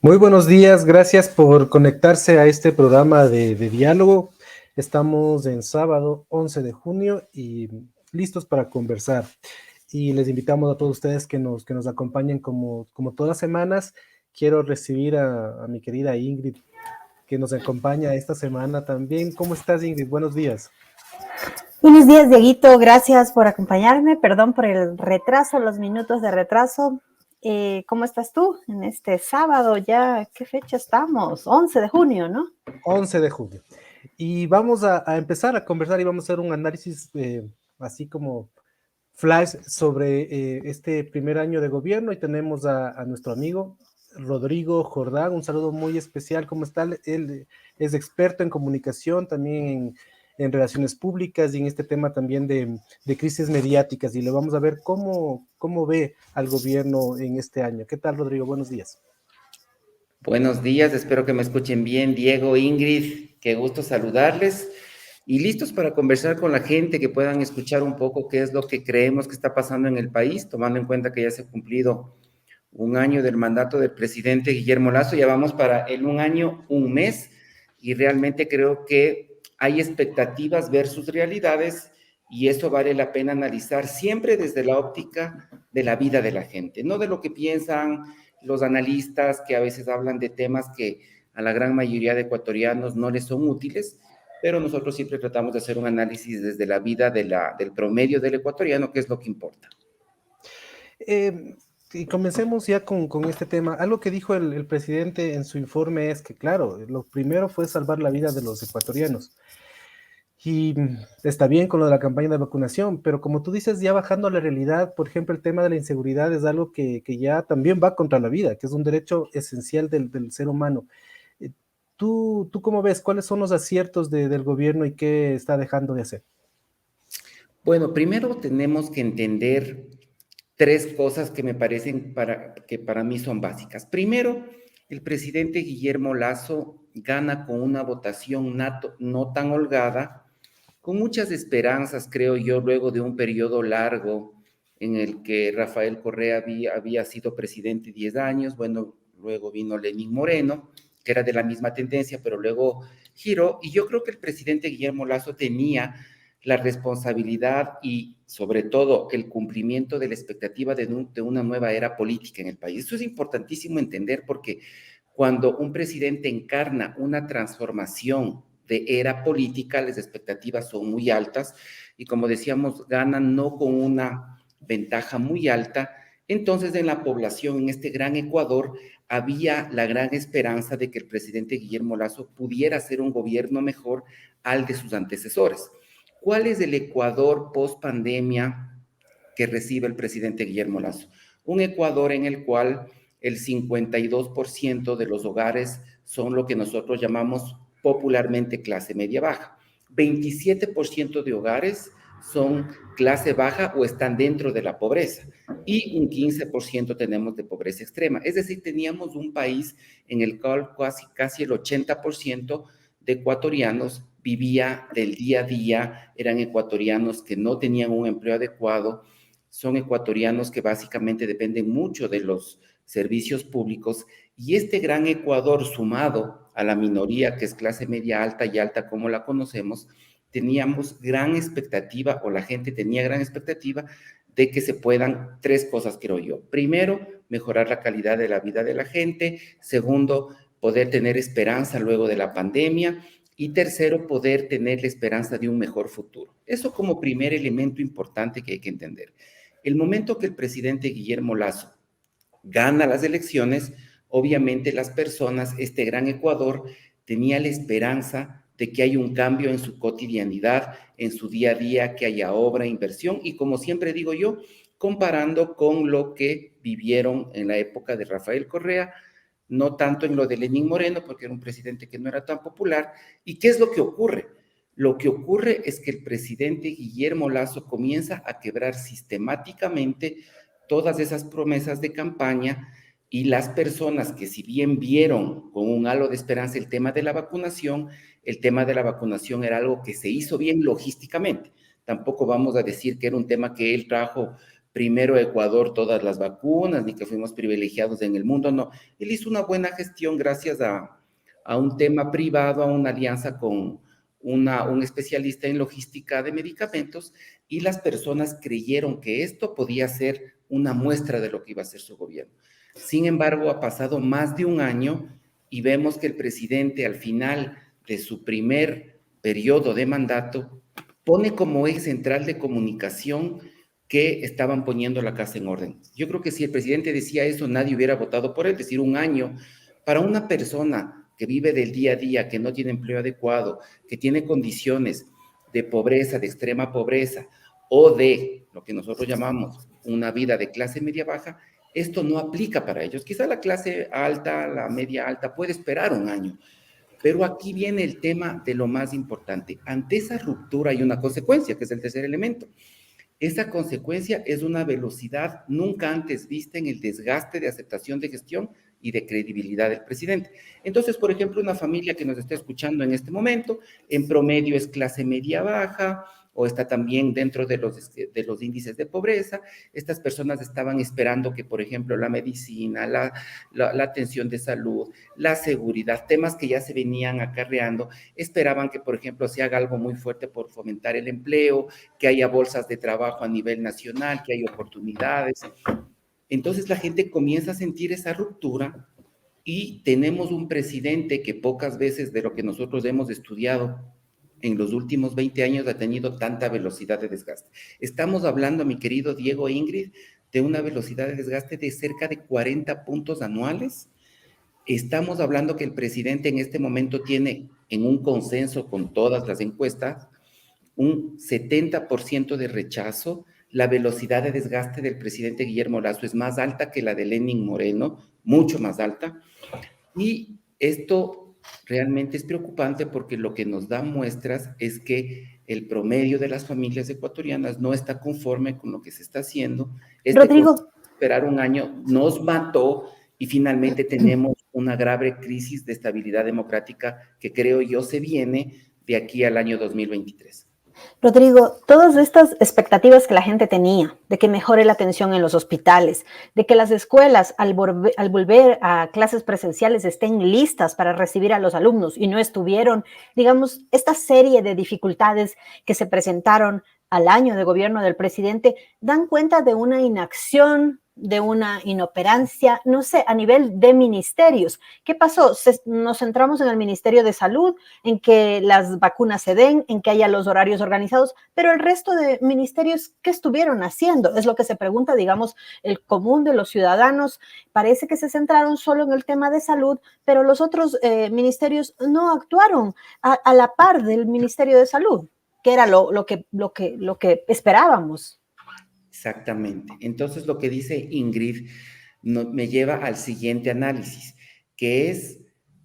Muy buenos días, gracias por conectarse a este programa de diálogo. Estamos en sábado 11 de junio y listos para conversar. Y les invitamos a todos ustedes que nos acompañen como todas las semanas. Quiero recibir a mi querida Ingrid, que nos acompaña esta semana también. ¿Cómo estás, Ingrid? Buenos días. Buenos días, Dieguito. Gracias por acompañarme. Perdón por el retraso, los minutos de retraso. ¿Cómo estás tú en este sábado? Ya, ¿qué fecha estamos? 11 de junio, ¿no? 11 de junio. Y vamos a empezar a conversar y vamos a hacer un análisis así como flash sobre este primer año de gobierno y tenemos a nuestro amigo Rodrigo Jordán, un saludo muy especial. ¿Cómo está? Él es experto en comunicación, también en relaciones públicas y en este tema también de crisis mediáticas y le vamos a ver cómo ve al gobierno en este año. ¿Qué tal, Rodrigo? Buenos días. Buenos días, espero que me escuchen bien. Diego, Ingrid, qué gusto saludarles y listos para conversar con la gente, que puedan escuchar un poco qué es lo que creemos que está pasando en el país, tomando en cuenta que ya se ha cumplido un año del mandato del presidente Guillermo Lasso, ya vamos para en un año, un mes, y realmente creo que hay expectativas versus realidades y eso vale la pena analizar siempre desde la óptica de la vida de la gente, no de lo que piensan los analistas que a veces hablan de temas que a la gran mayoría de ecuatorianos no les son útiles, pero nosotros siempre tratamos de hacer un análisis desde la vida del promedio del ecuatoriano, que es lo que importa. Y comencemos ya con este tema. Algo que dijo el presidente en su informe es que, claro, lo primero fue salvar la vida de los ecuatorianos. Y está bien con lo de la campaña de vacunación, pero como tú dices, ya bajando a la realidad, por ejemplo, el tema de la inseguridad es algo que ya también va contra la vida, que es un derecho esencial del ser humano. Eh, ¿Tú cómo ves? ¿Cuáles son los aciertos del gobierno y qué está dejando de hacer? Bueno, primero tenemos que entender tres cosas que me parecen que para mí son básicas. Primero, el presidente Guillermo Lasso gana con una votación no tan holgada, con muchas esperanzas, creo yo, luego de un periodo largo en el que Rafael Correa había sido presidente 10 años, bueno, luego vino Lenín Moreno, que era de la misma tendencia, pero luego giró, y yo creo que el presidente Guillermo Lasso tenía la responsabilidad y sobre todo el cumplimiento de la expectativa de una nueva era política en el país. Eso es importantísimo entender porque cuando un presidente encarna una transformación de era política, las expectativas son muy altas y como decíamos, ganan no con una ventaja muy alta. Entonces en la población, en este gran Ecuador, había la gran esperanza de que el presidente Guillermo Lasso pudiera hacer un gobierno mejor al de sus antecesores. ¿Cuál es el Ecuador post pandemia que recibe el presidente Guillermo Lasso? Un Ecuador en el cual el 52% de los hogares son lo que nosotros llamamos popularmente clase media baja. 27% de hogares son clase baja o están dentro de la pobreza y un 15% tenemos de pobreza extrema. Es decir, teníamos un país en el cual casi el 80% de ecuatorianos vivía del día a día, eran ecuatorianos que no tenían un empleo adecuado, son ecuatorianos que básicamente dependen mucho de los servicios públicos y este gran Ecuador sumado a la minoría que es clase media alta y alta como la conocemos, teníamos gran expectativa o la gente tenía gran expectativa de que se puedan tres cosas, creo yo. Primero, mejorar la calidad de la vida de la gente. Segundo, poder tener esperanza luego de la pandemia. Y tercero, poder tener la esperanza de un mejor futuro. Eso como primer elemento importante que hay que entender. El momento que el presidente Guillermo Lasso gana las elecciones, obviamente las personas, este gran Ecuador, tenía la esperanza de que haya un cambio en su cotidianidad, en su día a día, que haya obra, inversión y como siempre digo yo, comparando con lo que vivieron en la época de Rafael Correa, no tanto en lo de Lenín Moreno, porque era un presidente que no era tan popular. ¿Y qué es lo que ocurre? Lo que ocurre es que el presidente Guillermo Lasso comienza a quebrar sistemáticamente todas esas promesas de campaña y las personas que si bien vieron con un halo de esperanza el tema de la vacunación era algo que se hizo bien logísticamente. Tampoco vamos a decir que era un tema que él trajo primero Ecuador todas las vacunas, ni que fuimos privilegiados en el mundo, no. Él hizo una buena gestión gracias a un tema privado, a una alianza con un especialista en logística de medicamentos, y las personas creyeron que esto podía ser una muestra de lo que iba a ser su gobierno. Sin embargo, ha pasado más de un año y vemos que el presidente al final de su primer periodo de mandato pone como eje central de comunicación que estaban poniendo la casa en orden. Yo creo que si el presidente decía eso, nadie hubiera votado por él. Es decir, un año para una persona que vive del día a día, que no tiene empleo adecuado, que tiene condiciones de pobreza, de extrema pobreza, o de lo que nosotros llamamos una vida de clase media baja, esto no aplica para ellos. Quizá la clase alta, la media alta puede esperar un año, pero aquí viene el tema de lo más importante. Ante esa ruptura hay una consecuencia, que es el tercer elemento. Esa consecuencia es una velocidad nunca antes vista en el desgaste de aceptación de gestión y de credibilidad del presidente. Entonces, por ejemplo, una familia que nos está escuchando en este momento, en promedio es clase media baja, o está también dentro de los índices de pobreza. Estas personas estaban esperando que, por ejemplo, la medicina, la atención de salud, la seguridad, temas que ya se venían acarreando, esperaban que, por ejemplo, se haga algo muy fuerte por fomentar el empleo, que haya bolsas de trabajo a nivel nacional, que haya oportunidades. Entonces la gente comienza a sentir esa ruptura y tenemos un presidente que pocas veces de lo que nosotros hemos estudiado en los últimos 20 años ha tenido tanta velocidad de desgaste. Estamos hablando, mi querido Diego e Ingrid, de una velocidad de desgaste de cerca de 40 puntos anuales. Estamos hablando que el presidente en este momento tiene, en un consenso con todas las encuestas, un 70% de rechazo. La velocidad de desgaste del presidente Guillermo Lasso es más alta que la de Lenín Moreno, mucho más alta. Y esto realmente es preocupante porque lo que nos da muestras es que el promedio de las familias ecuatorianas no está conforme con lo que se está haciendo. Rodrigo, Esperar un año nos mató y finalmente tenemos una grave crisis de estabilidad democrática que creo yo se viene de aquí al año 2023. Rodrigo, todas estas expectativas que la gente tenía de que mejore la atención en los hospitales, de que las escuelas al volver a clases presenciales estén listas para recibir a los alumnos y no estuvieron, digamos, esta serie de dificultades que se presentaron al año de gobierno del presidente, dan cuenta de una inacción, de una inoperancia, no sé, a nivel de ministerios. ¿Qué pasó? Nos centramos en el Ministerio de Salud, en que las vacunas se den, en que haya los horarios organizados, pero el resto de ministerios, ¿qué estuvieron haciendo? Es lo que se pregunta, digamos, el común de los ciudadanos. Parece que se centraron solo en el tema de salud, pero los otros ministerios no actuaron a la par del Ministerio de Salud, que era lo que esperábamos. Exactamente. Entonces, lo que dice Ingrid me lleva al siguiente análisis, que es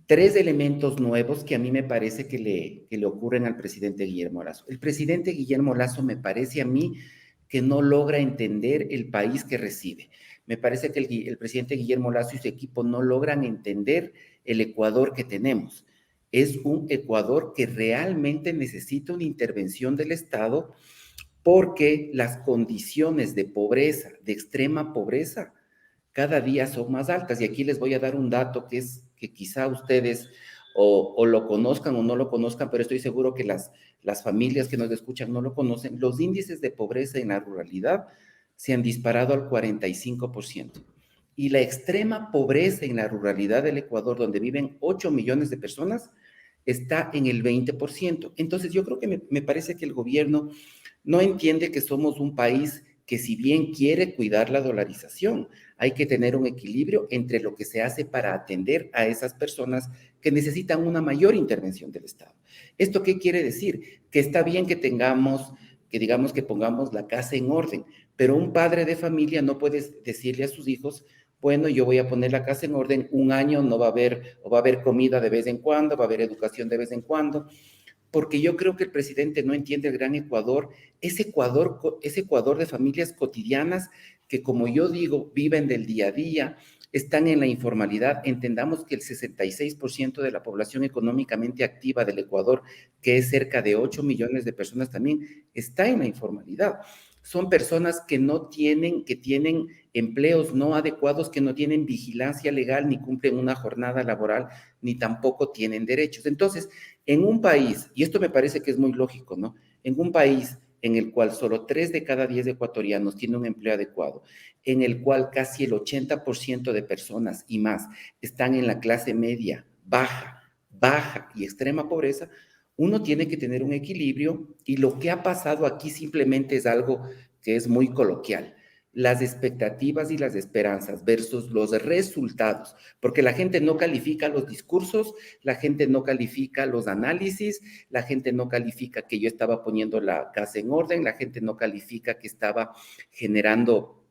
3 elementos nuevos que a mí me parece que le ocurren al presidente Guillermo Lasso. El presidente Guillermo Lasso me parece a mí que no logra entender el país que recibe. Me parece que el presidente Guillermo Lasso y su equipo no logran entender el Ecuador que tenemos. Es un Ecuador que realmente necesita una intervención del Estado, porque las condiciones de pobreza, de extrema pobreza, cada día son más altas. Y aquí les voy a dar un dato que quizá ustedes o lo conozcan o no lo conozcan, pero estoy seguro que las familias que nos escuchan no lo conocen. Los índices de pobreza en la ruralidad se han disparado al 45%. Y la extrema pobreza en la ruralidad del Ecuador, donde viven 8 millones de personas, está en el 20%. Entonces, yo creo que me parece que el gobierno no entiende que somos un país que, si bien quiere cuidar la dolarización, hay que tener un equilibrio entre lo que se hace para atender a esas personas que necesitan una mayor intervención del Estado. ¿Esto qué quiere decir? Que está bien que digamos que pongamos la casa en orden, pero un padre de familia no puede decirle a sus hijos: bueno, yo voy a poner la casa en orden, un año no va a haber, o va a haber comida de vez en cuando, va a haber educación de vez en cuando, porque yo creo que el presidente no entiende el gran Ecuador, ese Ecuador de familias cotidianas que, como yo digo, viven del día a día, están en la informalidad. Entendamos que el 66% de la población económicamente activa del Ecuador, que es cerca de 8 millones de personas también, está en la informalidad. son personas que tienen empleos no adecuados, que no tienen vigilancia legal, ni cumplen una jornada laboral, ni tampoco tienen derechos. Entonces, en un país, y esto me parece que es muy lógico, ¿no? En un país en el cual solo 3 de cada 10 ecuatorianos tienen un empleo adecuado, en el cual casi el 80% de personas y más están en la clase media, baja y extrema pobreza, uno tiene que tener un equilibrio, y lo que ha pasado aquí simplemente es algo que es muy coloquial: las expectativas y las esperanzas versus los resultados, porque la gente no califica los discursos, la gente no califica los análisis, la gente no califica que yo estaba poniendo la casa en orden, la gente no califica que estaba generando,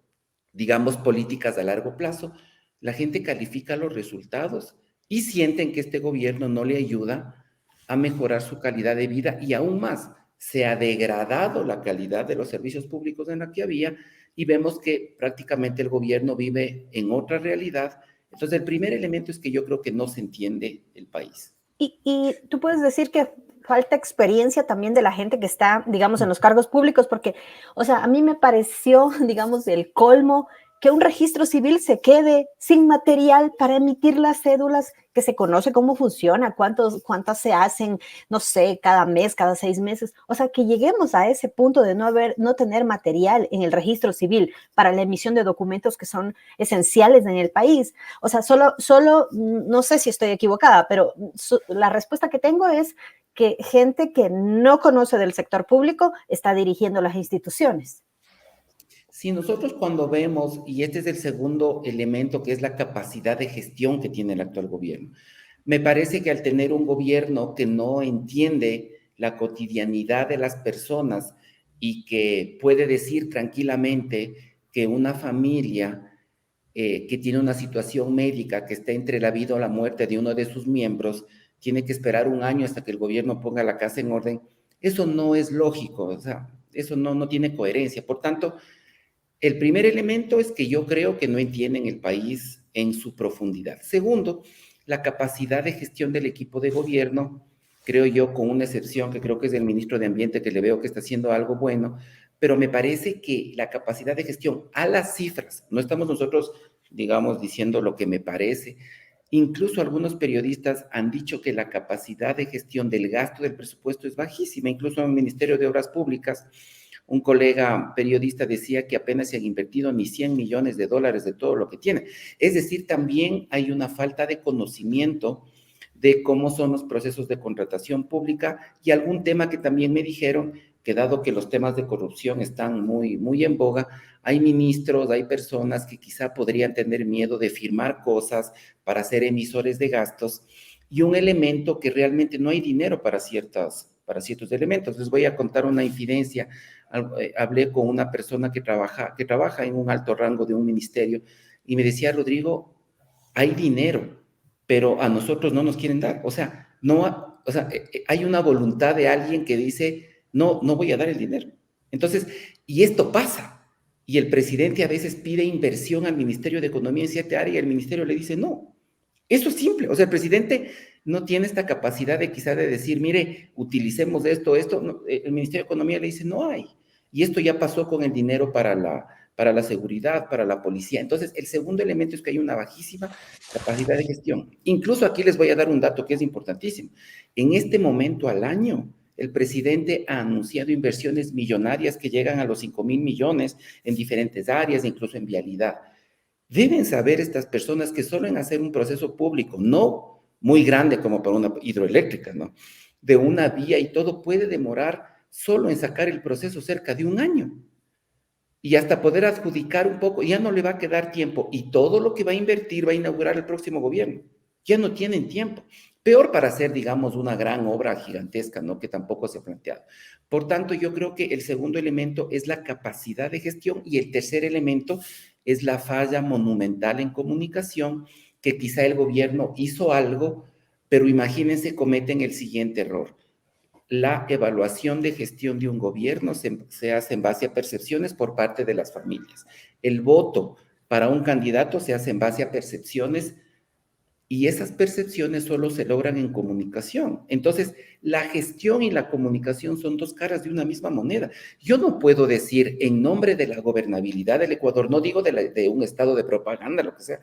digamos, políticas a largo plazo. La gente califica los resultados y sienten que este gobierno no le ayuda a mejorar su calidad de vida, y aún más, se ha degradado la calidad de los servicios públicos en la que había, y vemos que prácticamente el gobierno vive en otra realidad. Entonces, el primer elemento es que yo creo que no se entiende el país. Y tú puedes decir que falta experiencia también de la gente que está, digamos, en los cargos públicos, porque, o sea, a mí me pareció, digamos, el colmo que un registro civil se quede sin material para emitir las cédulas, que se conoce cómo funciona, cuántas se hacen, no sé, cada mes, cada 6 meses. O sea, que lleguemos a ese punto de no tener material en el registro civil para la emisión de documentos que son esenciales en el país. O sea, solo no sé si estoy equivocada, pero la respuesta que tengo es que gente que no conoce del sector público está dirigiendo las instituciones. Si nosotros cuando vemos, y este es el segundo elemento, que es la capacidad de gestión que tiene el actual gobierno, me parece que al tener un gobierno que no entiende la cotidianidad de las personas y que puede decir tranquilamente que una familia que tiene una situación médica que está entre la vida o la muerte de uno de sus miembros, tiene que esperar un año hasta que el gobierno ponga la casa en orden, eso no es lógico, o sea, eso no tiene coherencia. Por tanto, el primer elemento es que yo creo que no entienden el país en su profundidad. Segundo, la capacidad de gestión del equipo de gobierno, creo yo, con una excepción que creo que es el ministro de Ambiente, que le veo que está haciendo algo bueno, pero me parece que la capacidad de gestión a las cifras, no estamos nosotros, digamos, diciendo lo que me parece, incluso algunos periodistas han dicho que la capacidad de gestión del gasto del presupuesto es bajísima, incluso en el Ministerio de Obras Públicas. Un colega periodista decía que apenas se han invertido ni 100 millones de dólares de todo lo que tiene. Es decir, también hay una falta de conocimiento de cómo son los procesos de contratación pública, y algún tema que también me dijeron, que dado que los temas de corrupción están muy en boga, hay ministros, hay personas que quizá podrían tener miedo de firmar cosas para ser emisores de gastos, y un elemento que realmente no hay dinero para ciertos elementos. Les voy a contar una infidencia. Hablé con una persona que trabaja en un alto rango de un ministerio, y me decía: Rodrigo, hay dinero, pero a nosotros no nos quieren dar. O sea, hay una voluntad de alguien que dice: no voy a dar el dinero. Entonces, y esto pasa, y el presidente a veces pide inversión al Ministerio de Economía en cierta área, y el ministerio le dice no. Eso es simple. O sea, el presidente no tiene esta capacidad de quizá de decir: mire, utilicemos esto. No, el Ministerio de Economía le dice: no hay. Y esto ya pasó con el dinero para la seguridad, para la policía. Entonces, el segundo elemento es que hay una bajísima capacidad de gestión. Incluso aquí les voy a dar un dato que es importantísimo. En este momento al año, el presidente ha anunciado inversiones millonarias que llegan a los 5,000 millones en diferentes áreas, incluso en vialidad. Deben saber estas personas que solo en hacer un proceso público, no muy grande como para una hidroeléctrica, ¿no?, de una vía y todo, puede demorar solo en sacar el proceso cerca de un año. Y hasta poder adjudicar un poco, ya no le va a quedar tiempo. Y todo lo que va a invertir va a inaugurar el próximo gobierno. Ya no tienen tiempo. Peor para hacer, digamos, una gran obra gigantesca, ¿no?, que tampoco se ha planteado. Por tanto, yo creo que el segundo elemento es la capacidad de gestión, y el tercer elemento es la falla monumental en comunicación, que quizá el gobierno hizo algo, pero imagínense, cometen el siguiente error. La evaluación de gestión de un gobierno se hace en base a percepciones por parte de las familias. El voto para un candidato se hace en base a percepciones Y esas percepciones solo se logran en comunicación. Entonces, la gestión y la comunicación son dos caras de una misma moneda. Yo no puedo decir en nombre de la gobernabilidad del Ecuador, no digo de un estado de propaganda, lo que sea.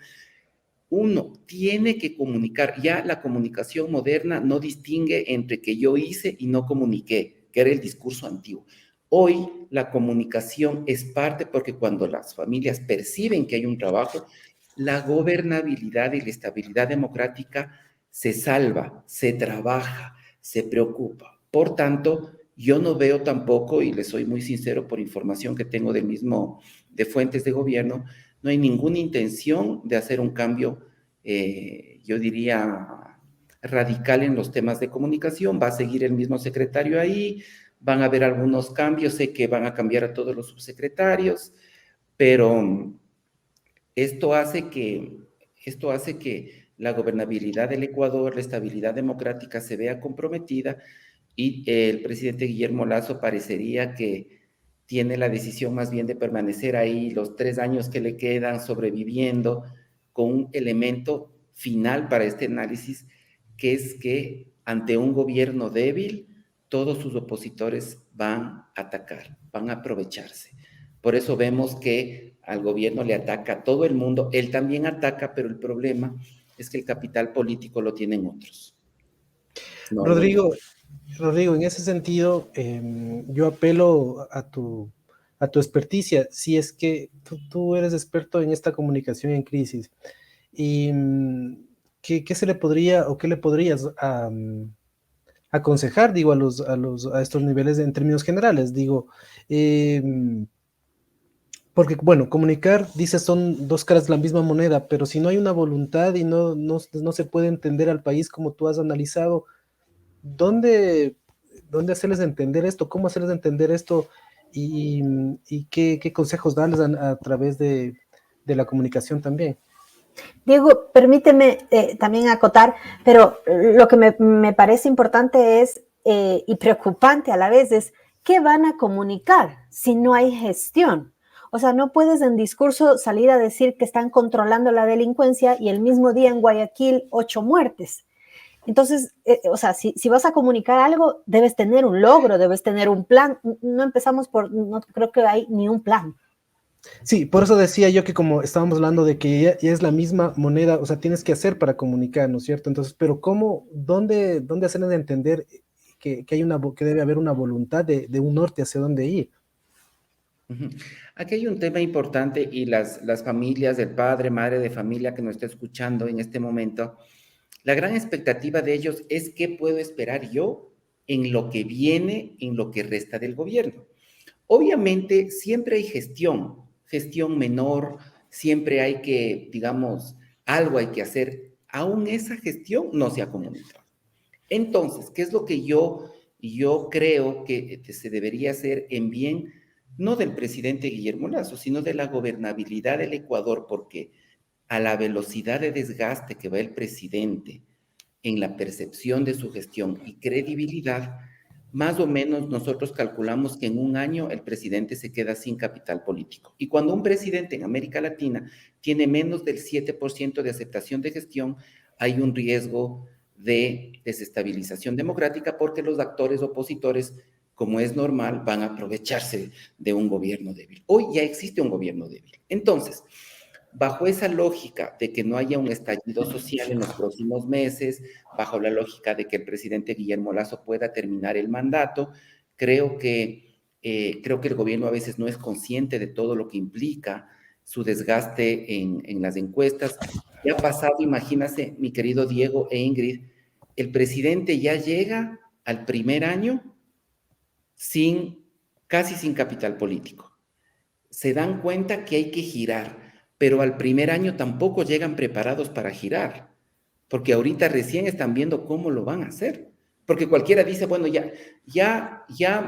Uno tiene que comunicar. Ya la comunicación moderna no distingue entre que yo hice y no comuniqué, que era el discurso antiguo. Hoy la comunicación es parte porque cuando las familias perciben que hay un trabajo, la gobernabilidad y la estabilidad democrática se salva, se trabaja, se preocupa. Por tanto, yo no veo tampoco, y le soy muy sincero por información que tengo del mismo, de fuentes de gobierno, no hay ninguna intención de hacer un cambio, yo diría, radical en los temas de comunicación. Va a seguir el mismo secretario ahí, van a haber algunos cambios, sé que van a cambiar a todos los subsecretarios, pero esto hace que la gobernabilidad del Ecuador, la estabilidad democrática se vea comprometida y el presidente Guillermo Lasso parecería que tiene la decisión más bien de permanecer ahí los 3 años que le quedan sobreviviendo con un elemento final para este análisis, que es que ante un gobierno débil, todos sus opositores van a atacar, van a aprovecharse. Por eso vemos que al gobierno le ataca todo el mundo, él también ataca, pero el problema es que el capital político lo tienen otros. No, Rodrigo, Rodrigo, en ese sentido, yo apelo a tu experticia, si es que tú eres experto en esta comunicación en crisis. ¿Y qué se le podría o qué le podrías aconsejar, digo, a estos niveles en términos generales? Digo, porque, bueno, comunicar, dices, son dos caras de la misma moneda, pero si no hay una voluntad y no se puede entender al país como tú has analizado, ¿dónde, dónde hacerles entender esto? ¿Cómo hacerles entender esto? Y qué consejos darles a través de la comunicación también. Diego, permíteme también acotar, pero lo que me parece importante es, y preocupante a la vez, es qué van a comunicar si no hay gestión. O sea, no puedes en discurso salir a decir que están controlando la delincuencia y el mismo día en Guayaquil 8 muertes. Entonces, o sea, si vas a comunicar algo, debes tener un logro, debes tener un plan. No empezamos no creo que hay ni un plan. Sí, por eso decía yo que como estábamos hablando de que ya es la misma moneda, o sea, tienes que hacer para comunicar, ¿no es cierto? Entonces, pero ¿cómo, dónde hacerles entender que debe haber una voluntad de un norte hacia dónde ir? Aquí hay un tema importante y las familias, el padre, madre de familia que nos está escuchando en este momento, la gran expectativa de ellos es qué puedo esperar yo en lo que viene, en lo que resta del gobierno. Obviamente siempre hay gestión menor, siempre hay que, digamos, algo hay que hacer. Aún esa gestión no se ha comunicado. Entonces, ¿qué es lo que yo creo que se debería hacer en bien, no del presidente Guillermo Lasso, sino de la gobernabilidad del Ecuador? Porque a la velocidad de desgaste que va el presidente en la percepción de su gestión y credibilidad, más o menos nosotros calculamos que en un año el presidente se queda sin capital político. Y cuando un presidente en América Latina tiene menos del 7% de aceptación de gestión, hay un riesgo de desestabilización democrática porque los actores opositores, como es normal, van a aprovecharse de un gobierno débil. Hoy ya existe un gobierno débil. Entonces, bajo esa lógica de que no haya un estallido social en los próximos meses, bajo la lógica de que el presidente Guillermo Lasso pueda terminar el mandato, creo que el gobierno a veces no es consciente de todo lo que implica su desgaste en las encuestas. Ya ha pasado, imagínase, mi querido Diego e Ingrid, el presidente ya llega al primer año casi sin capital político. Se dan cuenta que hay que girar, pero al primer año tampoco llegan preparados para girar, porque ahorita recién están viendo cómo lo van a hacer, porque cualquiera dice, bueno,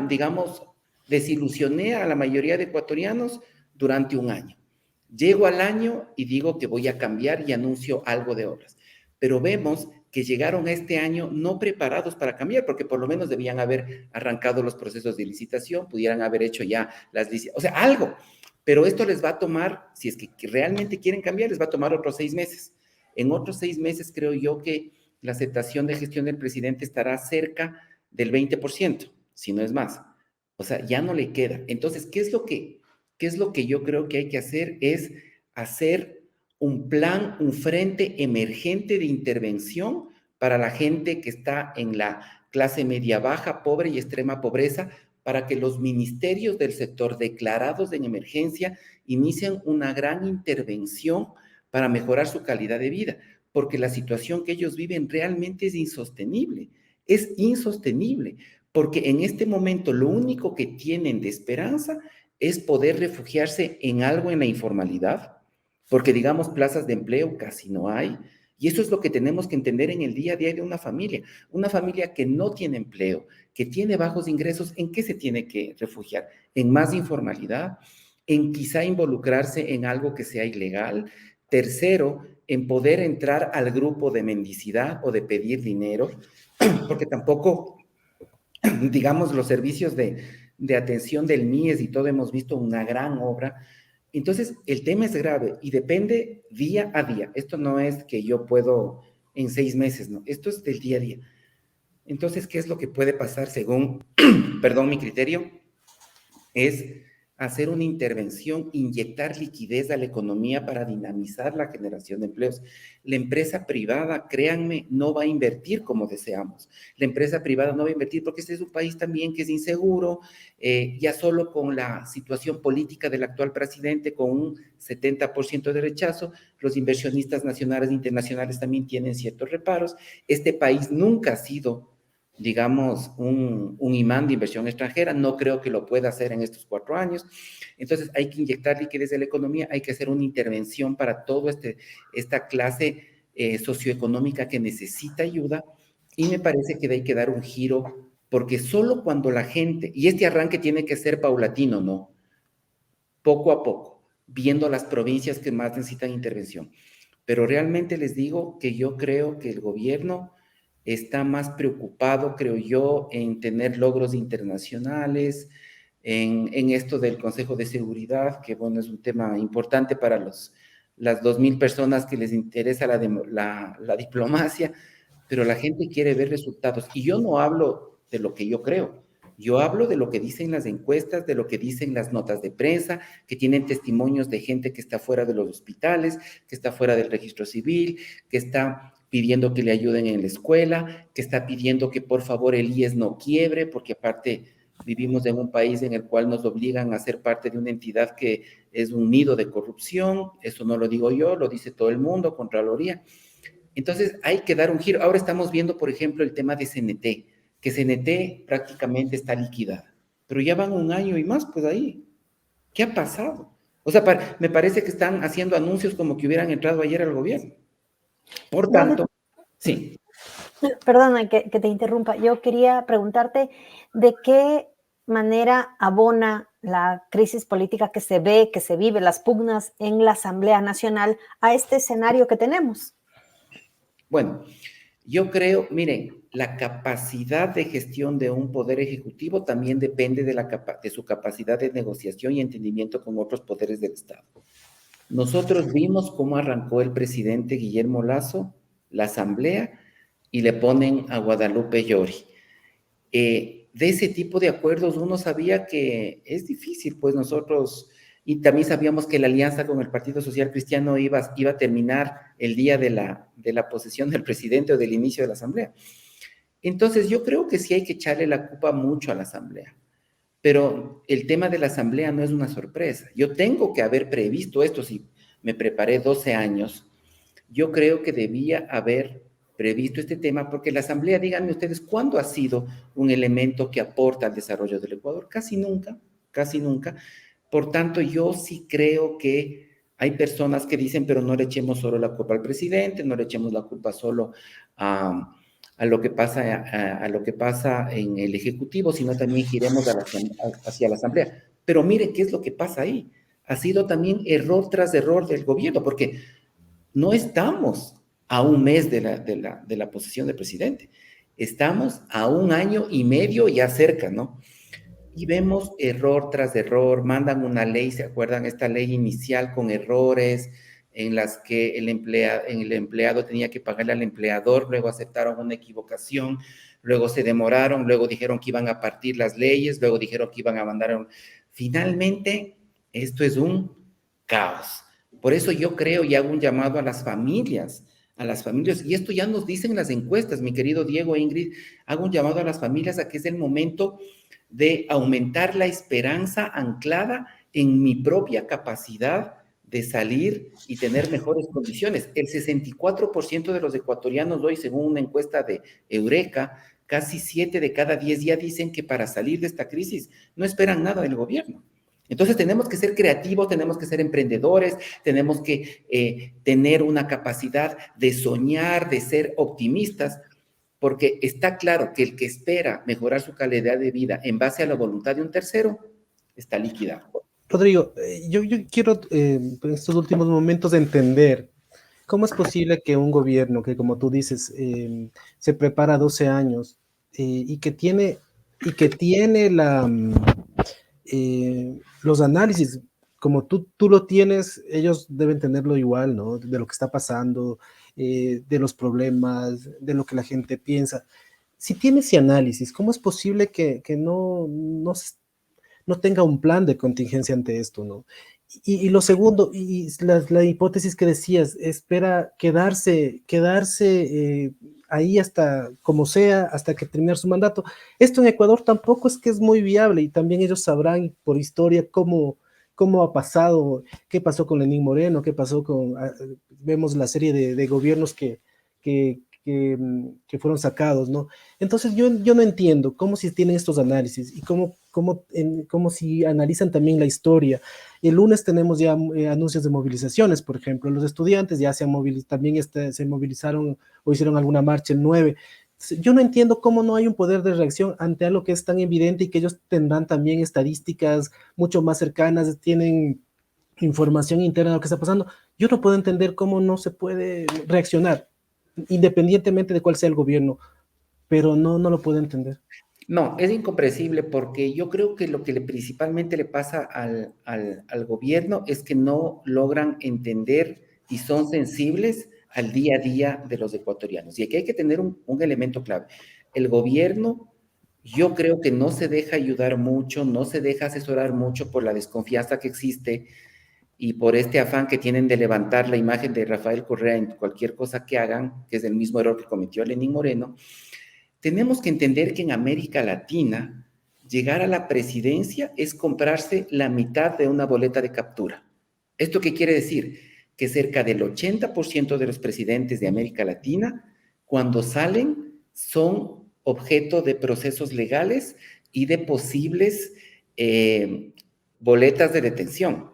digamos, desilusioné a la mayoría de ecuatorianos durante un año. Llego al año y digo que voy a cambiar y anuncio algo de obras, pero vemos que llegaron a este año no preparados para cambiar, porque por lo menos debían haber arrancado los procesos de licitación, pudieran haber hecho ya las licitaciones, o sea, algo. Pero esto les va a tomar, si es que realmente quieren cambiar, les va a tomar otros 6 meses. En otros 6 meses creo yo que la aceptación de gestión del presidente estará cerca del 20%, si no es más. O sea, ya no le queda. Entonces, ¿qué es lo que yo creo que hay que hacer? Es hacer un plan, un frente emergente de intervención para la gente que está en la clase media baja, pobre y extrema pobreza, para que los ministerios del sector declarados en emergencia inicien una gran intervención para mejorar su calidad de vida, porque la situación que ellos viven realmente es insostenible, porque en este momento lo único que tienen de esperanza es poder refugiarse en algo en la informalidad, porque digamos plazas de empleo casi no hay, y eso es lo que tenemos que entender en el día a día de una familia que no tiene empleo, que tiene bajos ingresos. ¿En qué se tiene que refugiar? En más informalidad, en quizá involucrarse en algo que sea ilegal. Tercero, en poder entrar al grupo de mendicidad o de pedir dinero, porque tampoco, digamos, los servicios de atención del MIES y todo hemos visto una gran obra. Entonces, el tema es grave y depende día a día. Esto no es que yo puedo en 6 meses, no. Esto es del día a día. Entonces, ¿qué es lo que puede pasar según, perdón, mi criterio? Es hacer una intervención, inyectar liquidez a la economía para dinamizar la generación de empleos. La empresa privada, créanme, no va a invertir como deseamos. La empresa privada no va a invertir porque este es un país también que es inseguro, ya solo con la situación política del actual presidente, con un 70% de rechazo, los inversionistas nacionales e internacionales también tienen ciertos reparos. Este país nunca ha sido, digamos, un imán de inversión extranjera. No creo que lo pueda hacer en estos 4 años. Entonces, hay que inyectar liquidez en la economía, hay que hacer una intervención para toda esta clase socioeconómica que necesita ayuda, y me parece que hay que dar un giro, porque solo cuando la gente, y este arranque tiene que ser paulatino, ¿no? Poco a poco, viendo las provincias que más necesitan intervención. Pero realmente les digo que yo creo que el gobierno está más preocupado, creo yo, en tener logros internacionales, en esto del Consejo de Seguridad, que bueno, es un tema importante para las 2,000 personas que les interesa la diplomacia, pero la gente quiere ver resultados. Y yo no hablo de lo que yo creo, yo hablo de lo que dicen las encuestas, de lo que dicen las notas de prensa, que tienen testimonios de gente que está fuera de los hospitales, que está fuera del registro civil, que está pidiendo que le ayuden en la escuela, que está pidiendo que por favor el IES no quiebre, porque aparte vivimos en un país en el cual nos obligan a ser parte de una entidad que es un nido de corrupción. Eso no lo digo yo, lo dice todo el mundo, Contraloría. Entonces hay que dar un giro. Ahora estamos viendo, por ejemplo, el tema de CNT, que CNT prácticamente está liquidada, pero ya van 1 año y más, pues ahí. ¿Qué ha pasado? O sea, me parece que están haciendo anuncios como que hubieran entrado ayer al gobierno. Por tanto, sí. Perdona que te interrumpa. Yo quería preguntarte de qué manera abona la crisis política que se ve, que se vive, las pugnas en la Asamblea Nacional a este escenario que tenemos. Bueno, yo creo, miren, la capacidad de gestión de un poder ejecutivo también depende de su capacidad de negociación y entendimiento con otros poderes del Estado. Nosotros vimos cómo arrancó el presidente Guillermo Lasso la asamblea y le ponen a Guadalupe Llori. De ese tipo de acuerdos uno sabía que es difícil, pues nosotros, y también sabíamos que la alianza con el Partido Social Cristiano iba a terminar el día de la posesión del presidente o del inicio de la asamblea. Entonces yo creo que sí hay que echarle la culpa mucho a la asamblea, pero el tema de la asamblea no es una sorpresa. Yo tengo que haber previsto esto. Si me preparé 12 años, yo creo que debía haber previsto este tema, porque la asamblea, díganme ustedes, ¿cuándo ha sido un elemento que aporta al desarrollo del Ecuador? Casi nunca, casi nunca. Por tanto, yo sí creo que hay personas que dicen, pero no le echemos solo la culpa al presidente, no le echemos la culpa solo a lo que pasa en el Ejecutivo, sino también giremos hacia la Asamblea. Pero miren qué es lo que pasa ahí. Ha sido también error tras error del gobierno, porque no estamos a 1 mes de la posesión del presidente. Estamos a 1 año y medio ya cerca, ¿no? Y vemos error tras error, mandan una ley, ¿se acuerdan? Esta ley inicial con errores, en las que el empleado tenía que pagarle al empleador, luego aceptaron una equivocación, luego se demoraron, luego dijeron que iban a partir las leyes, luego dijeron que iban a mandar... Finalmente, esto es un caos. Por eso yo creo y hago un llamado a las familias, y esto ya nos dicen las encuestas, mi querido Diego e Ingrid, hago un llamado a las familias a que es el momento de aumentar la esperanza anclada en mi propia capacidad de salir y tener mejores condiciones. El 64% de los ecuatorianos hoy, según una encuesta de Eureka, casi 7 de cada 10 ya dicen que para salir de esta crisis no esperan nada del gobierno. Entonces tenemos que ser creativos, tenemos que ser emprendedores, tenemos que tener una capacidad de soñar, de ser optimistas, porque está claro que el que espera mejorar su calidad de vida en base a la voluntad de un tercero está liquidado. Rodrigo, yo quiero en estos últimos momentos entender cómo es posible que un gobierno que, como tú dices, se prepara 12 años y que tiene los análisis, como tú lo tienes, ellos deben tenerlo igual, ¿no? De lo que está pasando, de los problemas, de lo que la gente piensa. Si tiene ese análisis, ¿cómo es posible que no tenga un plan de contingencia ante esto, ¿no? Y lo segundo, y la hipótesis que decías, espera quedarse ahí hasta como sea, hasta que termine su mandato. Esto en Ecuador tampoco es que es muy viable y también ellos sabrán por historia cómo ha pasado, qué pasó con Lenín Moreno, qué pasó vemos la serie de gobiernos que fueron sacados, ¿no? Entonces yo no entiendo cómo si tienen estos análisis y cómo si analizan también la historia. El lunes tenemos ya anuncios de movilizaciones, por ejemplo, los estudiantes ya se movilizaron o hicieron alguna marcha el 9. Yo no entiendo cómo no hay un poder de reacción ante algo que es tan evidente y que ellos tendrán también estadísticas mucho más cercanas, tienen información interna de lo que está pasando. Yo no puedo entender cómo no se puede reaccionar, independientemente de cuál sea el gobierno, pero no lo puedo entender. No, es incomprensible porque yo creo que lo que principalmente le pasa al gobierno es que no logran entender y son sensibles al día a día de los ecuatorianos. Y aquí hay que tener un elemento clave. El gobierno, yo creo que no se deja ayudar mucho, no se deja asesorar mucho por la desconfianza que existe y por este afán que tienen de levantar la imagen de Rafael Correa en cualquier cosa que hagan, que es el mismo error que cometió Lenín Moreno. Tenemos que entender que en América Latina, llegar a la presidencia es comprarse la mitad de una boleta de captura. ¿Esto qué quiere decir? Que cerca del 80% de los presidentes de América Latina, cuando salen, son objeto de procesos legales y de posibles boletas de detención.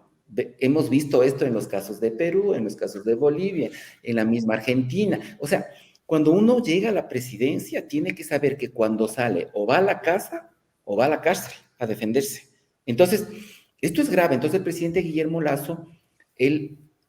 Hemos visto esto en los casos de Perú, en los casos de Bolivia, en la misma Argentina. O sea, cuando uno llega a la presidencia, tiene que saber que cuando sale o va a la casa o va a la cárcel a defenderse. Entonces, esto es grave. Entonces, el presidente Guillermo Lasso,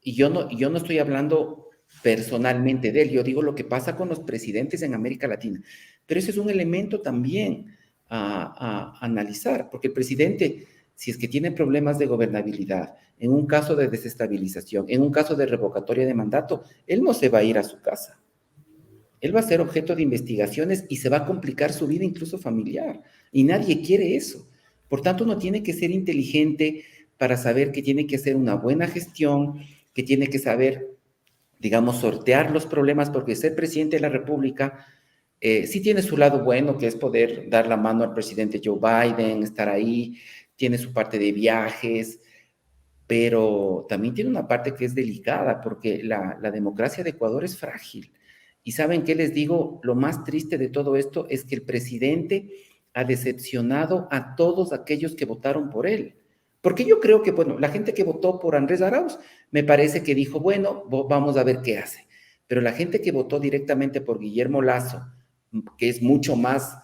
yo no estoy hablando personalmente de él, yo digo lo que pasa con los presidentes en América Latina. Pero ese es un elemento también a analizar, porque el presidente, si es que tiene problemas de gobernabilidad, en un caso de desestabilización, en un caso de revocatoria de mandato, él no se va a ir a su casa. Él va a ser objeto de investigaciones y se va a complicar su vida incluso familiar. Y nadie quiere eso. Por tanto, uno tiene que ser inteligente para saber que tiene que hacer una buena gestión, que tiene que saber, digamos, sortear los problemas, porque ser presidente de la República sí tiene su lado bueno, que es poder dar la mano al presidente Joe Biden, estar ahí, tiene su parte de viajes, pero también tiene una parte que es delicada, porque la democracia de Ecuador es frágil. Y ¿saben qué les digo? Lo más triste de todo esto es que el presidente ha decepcionado a todos aquellos que votaron por él. Porque yo creo que, bueno, la gente que votó por Andrés Arauz, me parece que dijo, bueno, vamos a ver qué hace. Pero la gente que votó directamente por Guillermo Lasso, que es mucho más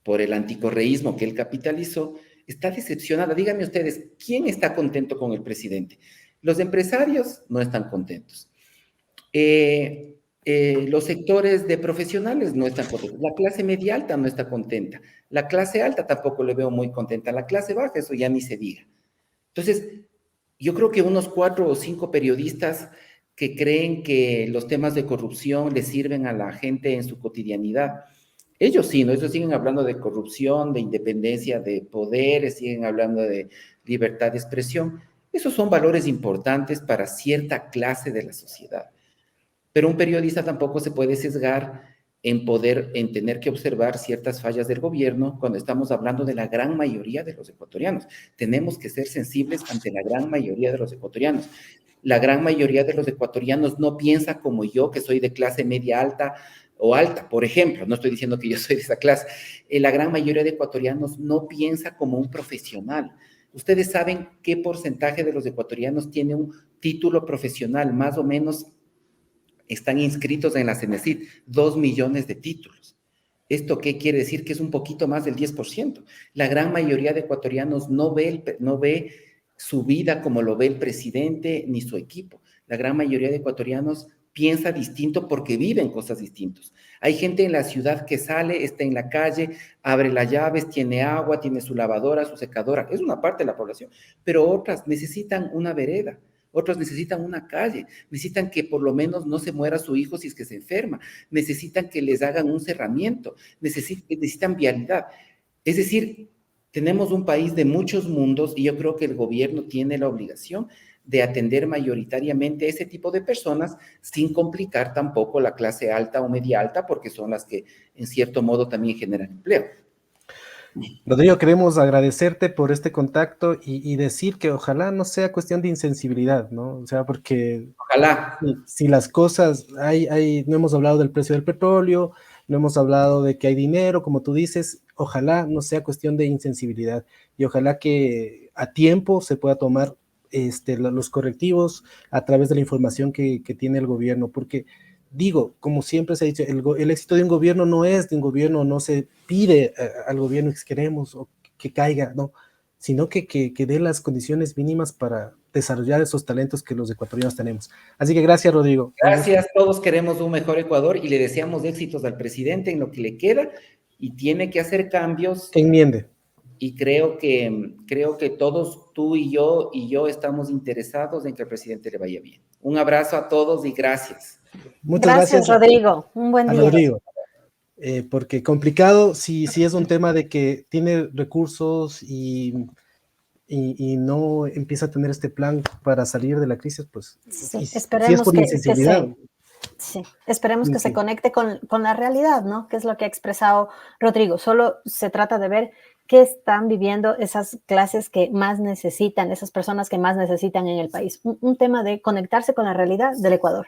por el anticorreísmo que él capitalizó, está decepcionada. Díganme ustedes, ¿quién está contento con el presidente? Los empresarios no están contentos. Los sectores de profesionales no están contentos, la clase media alta no está contenta, la clase alta tampoco le veo muy contenta, la clase baja, eso ya ni se diga. Entonces, yo creo que unos 4 o 5 periodistas que creen que los temas de corrupción les sirven a la gente en su cotidianidad. Ellos sí, ¿no? Ellos siguen hablando de corrupción, de independencia de poderes, siguen hablando de libertad de expresión. Esos son valores importantes para cierta clase de la sociedad. Pero un periodista tampoco se puede sesgar en tener que observar ciertas fallas del gobierno cuando estamos hablando de la gran mayoría de los ecuatorianos. Tenemos que ser sensibles ante la gran mayoría de los ecuatorianos. La gran mayoría de los ecuatorianos no piensa como yo, que soy de clase media alta o alta, por ejemplo. No estoy diciendo que yo soy de esa clase. La gran mayoría de ecuatorianos no piensa como un profesional. Ustedes saben qué porcentaje de los ecuatorianos tiene un título profesional, más o menos están inscritos en la CENESID 2 millones de títulos. ¿Esto qué quiere decir? Que es un poquito más del 10%. La gran mayoría de ecuatorianos no ve su vida como lo ve el presidente ni su equipo. La gran mayoría de ecuatorianos piensa distinto porque viven cosas distintas. Hay gente en la ciudad que sale, está en la calle, abre las llaves, tiene agua, tiene su lavadora, su secadora. Es una parte de la población, pero otras necesitan una vereda. Otros necesitan una calle, necesitan que por lo menos no se muera su hijo si es que se enferma, necesitan que les hagan un cerramiento, necesitan vialidad. Es decir, tenemos un país de muchos mundos y yo creo que el gobierno tiene la obligación de atender mayoritariamente a ese tipo de personas sin complicar tampoco la clase alta o media alta, porque son las que en cierto modo también generan empleo. Rodrigo, queremos agradecerte por este contacto y decir que ojalá no sea cuestión de insensibilidad, ¿no? O sea, porque Ojalá. si las cosas, no hemos hablado del precio del petróleo, no hemos hablado de que hay dinero, como tú dices, ojalá no sea cuestión de insensibilidad y ojalá que a tiempo se pueda tomar los correctivos a través de la información que tiene el gobierno, porque digo, como siempre se ha dicho, el éxito de un gobierno no es de un gobierno, no se pide al gobierno que queremos o que caiga, no, sino que dé las condiciones mínimas para desarrollar esos talentos que los ecuatorianos tenemos. Así que gracias, Rodrigo. Gracias, todos queremos un mejor Ecuador y le deseamos éxitos al presidente en lo que le queda y tiene que hacer cambios. Que enmiende. Y creo que todos, tú y yo estamos interesados en que al presidente le vaya bien. Un abrazo a todos y gracias. Muchas gracias, Rodrigo. Un buen día. Rodrigo. Porque complicado si es un tema de que tiene recursos y no empieza a tener este plan para salir de la crisis, pues sí, si esperemos es por insensibilidad. Sí, esperemos que se conecte con la realidad, ¿no? Que es lo que ha expresado Rodrigo. Solo se trata de ver qué están viviendo esas clases que más necesitan, esas personas que más necesitan en el país. Un tema de conectarse con la realidad del Ecuador.